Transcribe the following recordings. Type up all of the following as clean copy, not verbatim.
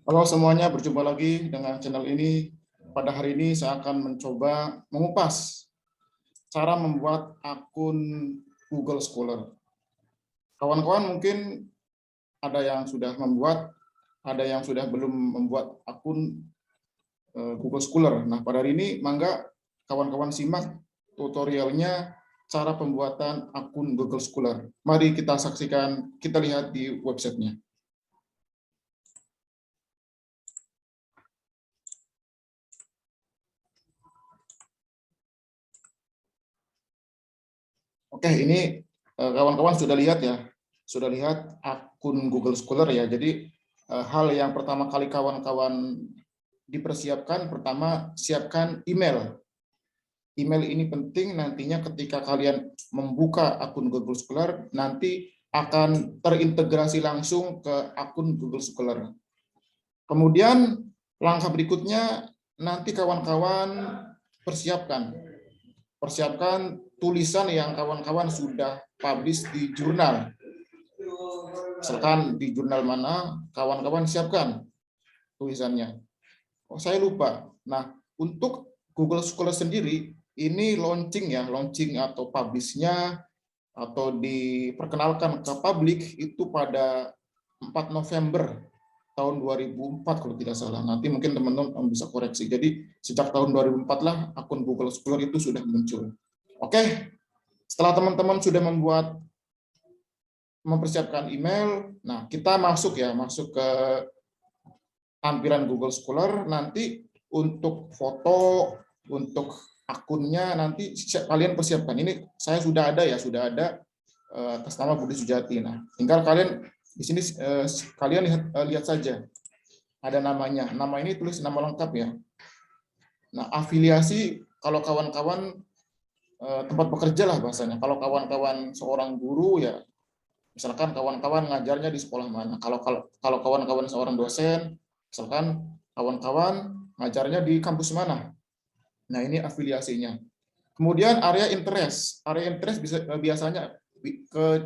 Halo semuanya, berjumpa lagi dengan channel ini. Pada hari ini saya akan mencoba mengupas cara membuat akun Google Scholar. Kawan-kawan mungkin ada yang sudah membuat, ada yang sudah belum membuat akun Google Scholar. Nah, pada hari ini mangga kawan-kawan simak tutorialnya cara pembuatan akun Google Scholar. Mari kita saksikan, kita lihat di websitenya. Oke, ini kawan-kawan sudah lihat ya, sudah lihat akun Google Scholar ya. Jadi hal yang pertama kali kawan-kawan dipersiapkan, pertama siapkan email. Email ini penting nantinya ketika kalian membuka akun Google Scholar, nanti akan terintegrasi langsung ke akun Google Scholar. Kemudian langkah berikutnya nanti kawan-kawan persiapkan tulisan yang kawan-kawan sudah publish di jurnal. Misalkan di jurnal mana, kawan-kawan siapkan tulisannya. Oh, saya lupa. Nah, untuk Google Scholar sendiri, ini launching ya, launching atau publish-nya atau diperkenalkan ke publik itu pada 4 November tahun 2004 kalau tidak salah. Nanti mungkin teman-teman bisa koreksi. Jadi sejak tahun 2004 lah akun Google Scholar itu sudah muncul. Oke, setelah teman-teman sudah mempersiapkan email, nah kita masuk ke tampilan Google Scholar. Nanti untuk foto, untuk akunnya nanti kalian persiapkan. Ini saya sudah ada atas nama Budi Sujati. Nah, tinggal kalian di sini kalian lihat saja ada namanya. Nama ini tulis nama lengkap ya. Nah, afiliasi kalau kawan-kawan tempat bekerja lah bahasanya. Kalau kawan-kawan seorang guru ya, misalkan kawan-kawan ngajarnya di sekolah mana. Kalau kawan-kawan seorang dosen, misalkan kawan-kawan ngajarnya di kampus mana. Nah, ini afiliasinya. Kemudian area interest. Area interest biasanya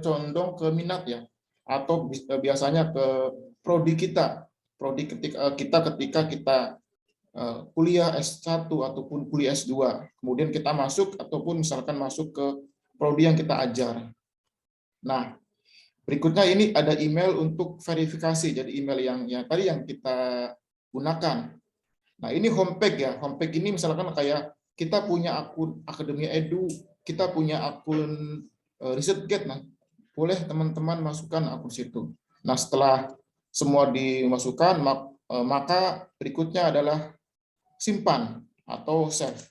condong ke minat ya, atau biasanya ke prodi kita. Prodi ketika kita kuliah S1 ataupun kuliah S2. Kemudian kita masuk ataupun misalkan masuk ke prodi yang kita ajar. Nah, berikutnya ini ada email untuk verifikasi. Jadi email yang tadi yang kita gunakan. Nah, ini homepage ya. Homepage ini misalkan kayak kita punya akun Akademi Edu, kita punya akun ResearchGate. Nah, boleh teman-teman masukkan akun situ. Nah, setelah semua dimasukkan, maka berikutnya adalah simpan atau save.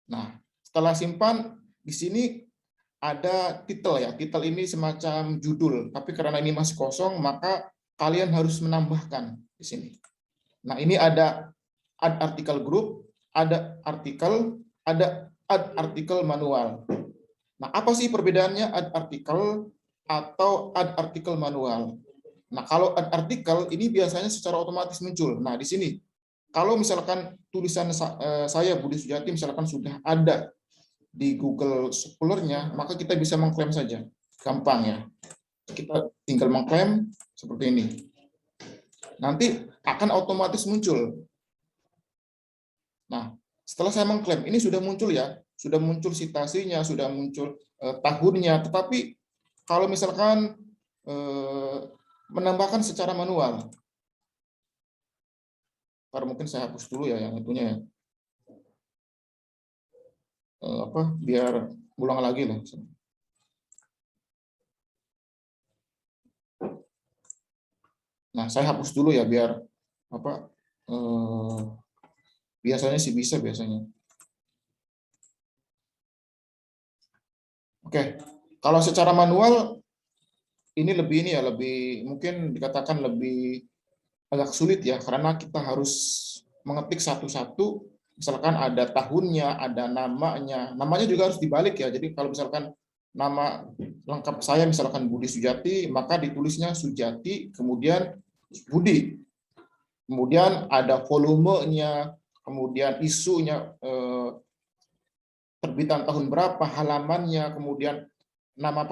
Nah, setelah simpan, di sini ada titel ya. Titel ini semacam judul, tapi karena ini masih kosong, maka kalian harus menambahkan di sini. Nah, ini ada add artikel group, ada add artikel manual. Nah, apa sih perbedaannya add artikel atau add artikel manual? Nah, kalau add artikel ini biasanya secara otomatis muncul. Nah, di sini kalau misalkan tulisan saya Budi Sujati misalkan sudah ada di Google Scholar-nya, maka kita bisa mengklaim saja. Gampang ya. Kita tinggal mengklaim seperti ini. Nanti akan otomatis muncul. Nah, setelah saya mengklaim, ini sudah muncul ya. Sudah muncul citasinya, sudah muncul tahunnya. Tetapi kalau misalkan menambahkan secara manual, ntar mungkin saya hapus dulu ya yang itunya ya. Biar ulang lagi lah. Nah, saya hapus dulu ya biar biasanya sih bisa biasanya. Oke, kalau secara manual ini lebih mungkin dikatakan lebih agak sulit ya karena kita harus mengetik satu-satu. Misalkan ada tahunnya, ada namanya juga harus dibalik ya. Jadi kalau misalkan nama lengkap saya misalkan Budi Sujati, maka ditulisnya Sujati, kemudian Budi. Kemudian ada volumenya, kemudian isunya, terbitan tahun berapa, halamannya, kemudian nama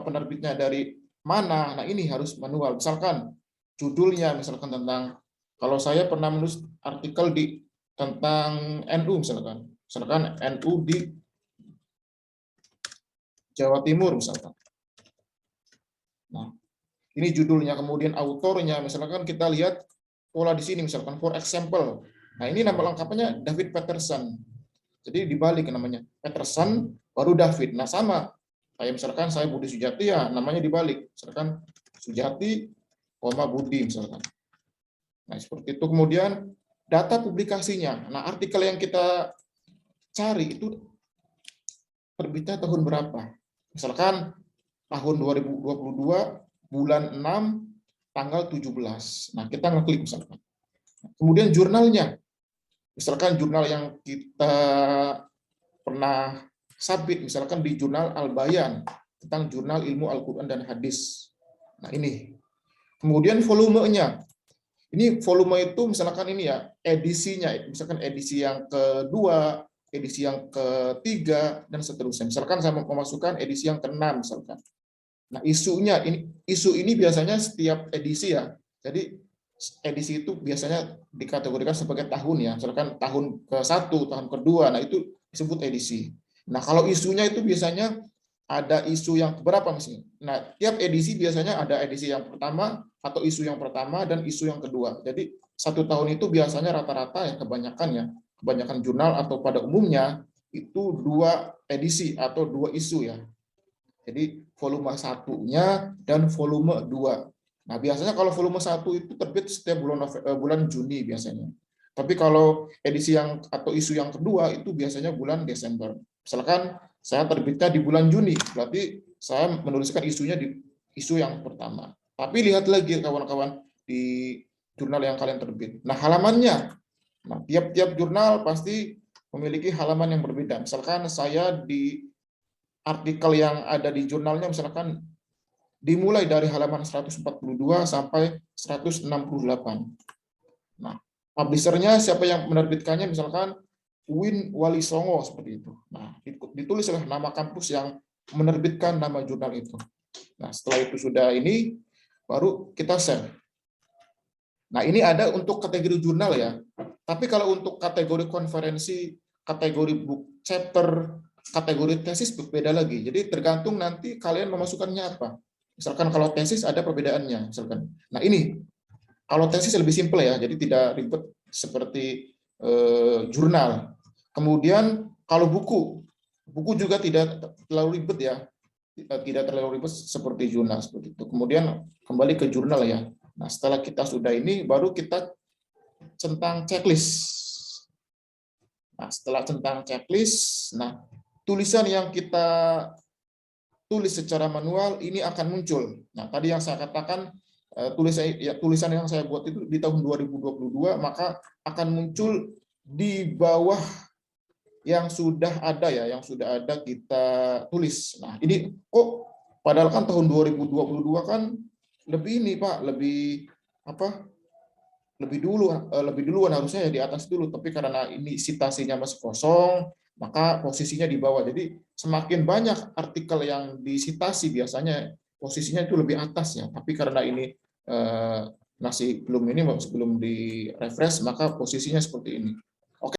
penerbitnya dari mana. Nah, ini harus manual. Misalkan judulnya, misalkan tentang, kalau saya pernah menulis artikel tentang NU, misalkan NU di Jawa Timur, misalkan. Nah, ini judulnya, kemudian autornya, misalkan kita lihat pola di sini, misalkan for example. Nah, ini nama lengkapnya David Peterson. Jadi dibalik namanya Peterson baru David. Nah, sama kayak misalkan saya Budi Sujati, ya namanya dibalik. Misalkan Sujati, Budi, misalkan. Nah, seperti itu. Kemudian data publikasinya. Nah, artikel yang kita cari itu terbitnya tahun berapa. Misalkan tahun 2022 bulan 6 tanggal 17. Nah, kita ngeklik misalkan. Kemudian jurnalnya. Misalkan jurnal yang kita pernah submit, misalkan di jurnal Al-Bayan tentang jurnal ilmu Al-Quran dan Hadis. Nah, ini. Kemudian volumenya. Ini volume itu misalkan ini ya, edisinya. Misalkan edisi yang kedua, edisi yang ketiga, dan seterusnya. Misalkan saya mau memasukkan edisi yang ke-6 misalkan. Nah, isu ini biasanya setiap edisi ya. Jadi edisi itu biasanya dikategorikan sebagai tahun ya. Misalkan tahun ke-1, tahun kedua, nah itu disebut edisi. Nah, kalau isunya itu biasanya ada isu yang berapa misalnya. Nah, tiap edisi biasanya ada edisi yang pertama atau isu yang pertama dan isu yang kedua. Jadi satu tahun itu biasanya rata-rata ya kebanyakan jurnal atau pada umumnya itu 2 edisi atau 2 isu ya. Jadi volume 1-nya dan volume 2. Nah, biasanya kalau volume 1 itu terbit setiap bulan Juni biasanya. Tapi kalau edisi yang atau isu yang kedua itu biasanya bulan Desember. Misalkan saya terbitnya di bulan Juni, berarti saya menuliskan isunya di isu yang pertama. Tapi lihat lagi kawan-kawan di jurnal yang kalian terbit. Nah, halamannya. Nah, tiap-tiap jurnal pasti memiliki halaman yang berbeda. Misalkan saya di artikel yang ada di jurnalnya misalkan dimulai dari halaman 142 sampai 168. Nah, publishernya siapa yang menerbitkannya, misalkan Win Wali Songo seperti itu. Nah, ditulislah nama kampus yang menerbitkan nama jurnal itu. Nah, setelah itu sudah ini baru kita share. Nah, ini ada untuk kategori jurnal ya. Tapi kalau untuk kategori konferensi, kategori book chapter, kategori tesis berbeda lagi. Jadi tergantung nanti kalian memasukkannya apa. Misalkan kalau tesis ada perbedaannya, misalkan. Nah, ini kalau tesis lebih simpel ya, jadi tidak ribet seperti jurnal. Kemudian kalau buku juga tidak terlalu ribet ya, tidak terlalu ribet seperti jurnal seperti itu. Kemudian kembali ke jurnal ya. Nah, setelah kita sudah ini, baru kita centang checklist. Nah, setelah centang checklist, nah tulisan yang kita tulis secara manual ini akan muncul. Nah, tadi yang saya katakan tulisan yang saya buat itu di tahun 2022, maka akan muncul di bawah yang sudah ada ya, yang sudah ada kita tulis. Nah, ini padahal kan tahun 2022 kan lebih ini Pak, lebih apa? Lebih duluan harusnya ya di atas dulu, tapi karena ini citasinya masih kosong, maka posisinya di bawah. Jadi semakin banyak artikel yang disitasi biasanya posisinya itu lebih atas ya, tapi karena ini masih belum di refresh, maka posisinya seperti ini.